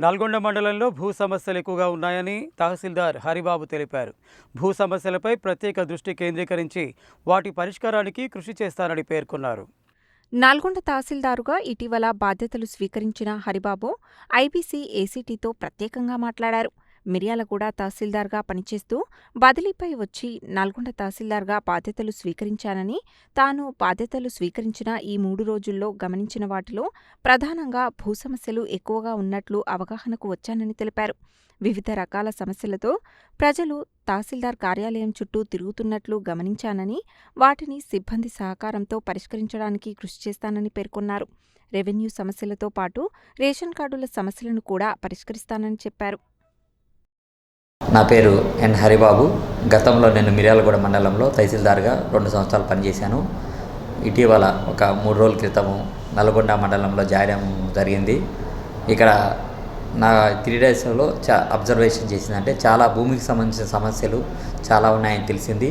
నల్గొండ మండలంలో భూ సమస్యలు ఎక్కువగా ఉన్నాయని తహసీల్దార్ హరిబాబు తెలిపారు. భూ సమస్యలపై ప్రత్యేక దృష్టి కేంద్రీకరించి వాటి పరిష్కారానికి కృషి చేస్తారని పేర్కొన్నారు. నల్గొండ తహసీల్దారుగా ఇటీవల బాధ్యతలు స్వీకరించిన హరిబాబు ఐబీసీ ఏసీటీతో ప్రత్యేకంగా మాట్లాడారు. మిర్యాలగూడ తహసీల్దార్గా పనిచేస్తూ బదిలీపై వచ్చి నల్గొండ తహసీల్దార్గా బాధ్యతలు స్వీకరించానని, తాను బాధ్యతలు స్వీకరించిన ఈ 3 రోజుల్లో గమనించిన వాటిలో ప్రధానంగా భూ సమస్యలు ఎక్కువగా ఉన్నట్లు అవగాహనకు వచ్చానని తెలిపారు. వివిధ రకాల సమస్యలతో ప్రజలు తహసీల్దార్ కార్యాలయం చుట్టూ తిరుగుతున్నట్లు గమనించానని, వాటిని సిబ్బంది సహకారంతో పరిష్కరించడానికి కృషి చేస్తానని పేర్కొన్నారు. రెవెన్యూ సమస్యలతో పాటు రేషన్ కార్డుల సమస్యలను కూడా పరిష్కరిస్తానని చెప్పారు. నా పేరు ఎన్ హరిబాబు. గతంలో నేను మిర్యాలగూడ మండలంలో తహసీల్దార్గా 2 సంవత్సరాలు పనిచేశాను. ఇటీవల ఒక 3 రోజుల క్రితము నల్గొండ మండలంలో జాయిన్ జరిగింది. ఇక్కడ నా 3 డేస్లో అబ్జర్వేషన్ చేసిందంటే చాలా భూమికి సంబంధించిన సమస్యలు చాలా ఉన్నాయని తెలిసింది.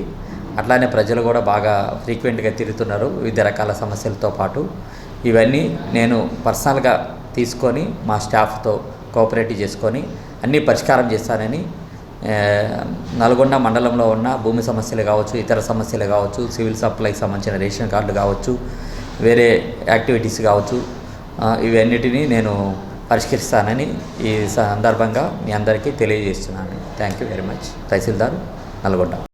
అట్లానే ప్రజలు కూడా బాగా ఫ్రీక్వెంట్గా తిరుగుతున్నారు వివిధ రకాల సమస్యలతో పాటు. ఇవన్నీ నేను పర్సనల్గా తీసుకొని మా స్టాఫ్తో కోఆపరేట్ చేసుకొని అన్నీ పరిష్కారం చేస్తానని, నల్గొండ మండలంలో ఉన్న భూమి సమస్యలు కావచ్చు, ఇతర సమస్యలు కావచ్చు, సివిల్ సప్లైకి సంబంధించిన రేషన్ కార్డులు కావచ్చు, వేరే యాక్టివిటీస్ కావచ్చు, ఇవన్నిటినీ నేను పరిష్కరిస్తానని ఈ సందర్భంగా మీ అందరికీ తెలియజేస్తున్నాను. Thank you very much. Tahsildar, Nalgonda.